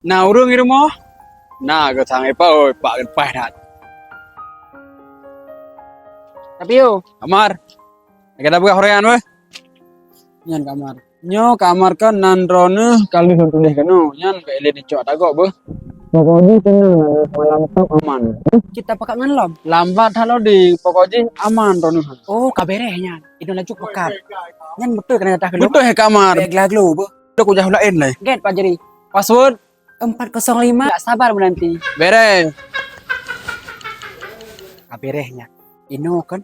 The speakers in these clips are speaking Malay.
Nah, urung ngirim mo. Nah, ke thằng pa ơi, pak kan pai dat. Tapi yo, Kamar. Kita buka horean we. Nyan kamar. Nyo kamar kan nandrone kali deh kanu. Nyan ke ele dicok tagok be. Pokoknya tenang malam tak aman. kita pakai ngelam. Lambat halo di pokoknya aman rono. Oh, kaberehnya. Itu laju pekat. Nyan betul kena datang Betul he kamar. Baik lagu, Bu. Udah ku jahul lain lah. Get Pak Jeri. Password 405. Enggak sabar menanti. bere. Kaberehnya. Ino kan.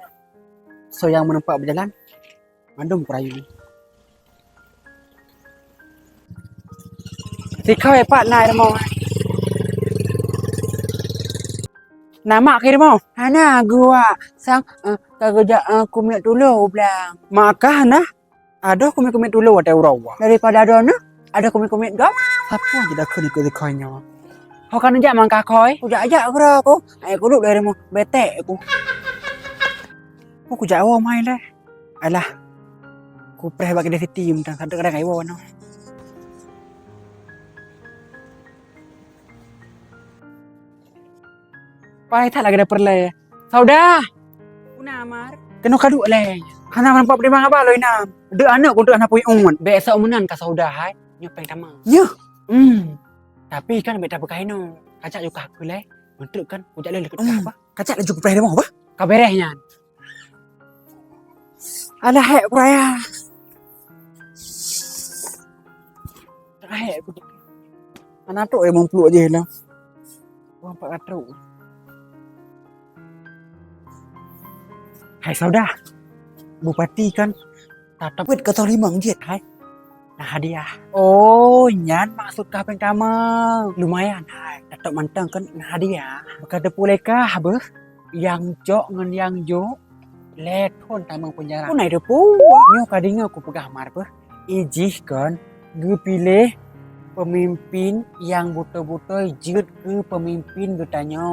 So yang menempat berjalan. Mandum perayu. Sikau ya Pak, naik mau. Nama akhir mau. Hana gua sang kagak kumit dulu bilang. Maka nah ada kumit-kumit dulu ada urawa. Daripada ada ada kumit-kumit gam. Apa aja dah kau ikut kau Kau kan aja mangka koi. Udah aja aku. Aku duduk dari mau bete aku. Aku jauh main lah. Alah. Ku preh bagi dari tim dan kadang-kadang ayo no. Pai tak lagi ada perle. Sauda. Una amar. Kena kadu leh. Hana nampak di mana baloi nam. De anak ku de anak punya ungun. Besok menan ka sauda hai. Nyopeng tamang. Ya. Tapi kan beta bekai no. Kacak juga aku leh. Bentuk kan ujak le leket apa? Kacak laju kupre demo apa? Kaberehnya. Alah hek kuraya. Hek aku. Anak tu emang peluk aja lah. Wah, Pak Katru. Hai sauda. Bupati kan tatap Wait kata limang jet. hai. Nah hadiah. Oh, nyan maksud kapeng tamang. Lumayan hai. Tatap mantang kan nah hadiah. Bekada pulai kah beh? Yang jok ngan yang jo. Let hon tamang penjara. Naik depu. Nyo kadinga aku pegah mar beh. Ijih kan. Gue pilih pemimpin yang betul-betul jut ke pemimpin getanya.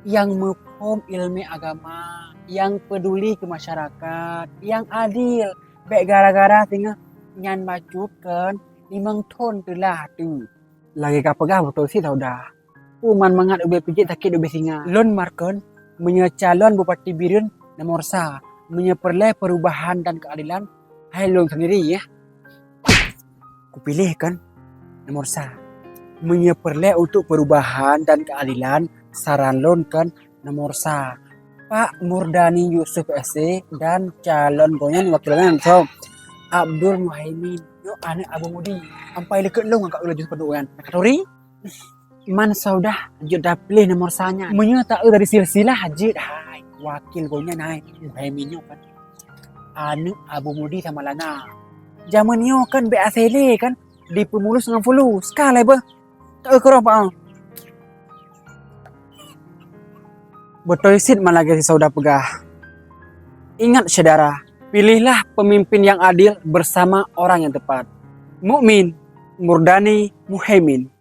Yang mepom ilmu agama. Yang peduli ke masyarakat. Yang adil. Baik gara-gara tinggal nyan macut kan. Limang ton telah tu. Lagi kau pegang betul sih tau dah. Uman mangat ube pijit sakit ube singa. Lon markon. Menyecalon Bupati Birun nomor sa. Menyeperleh perubahan dan keadilan. Hai lon sendiri ya. Ku pilih kan nomor sa. Menyeperleh untuk perubahan dan keadilan. Saran lon kan nomor sa. Pak Murdani Yusuf SC dan calon konyen wakilnya so Abdul Muhaimin. Yo ane Abu Mudi. Sampai leket lo ngakak laju sepenuhan. Katori man saudah jud dah pilih nomor sanya. Menyata dari silsilah jud hai wakil konyen hai Muhaimin yo kan. Ane Abu Mudi sama Lana. Zaman yo kan BACL kan di pemulus dengan fulu. Sekali bah. Tak kerap pak. Betul sit malah si saudah pegah. Ingat saudara, pilihlah pemimpin yang adil bersama orang yang tepat. Mukmin, Murdani, Muhaimin.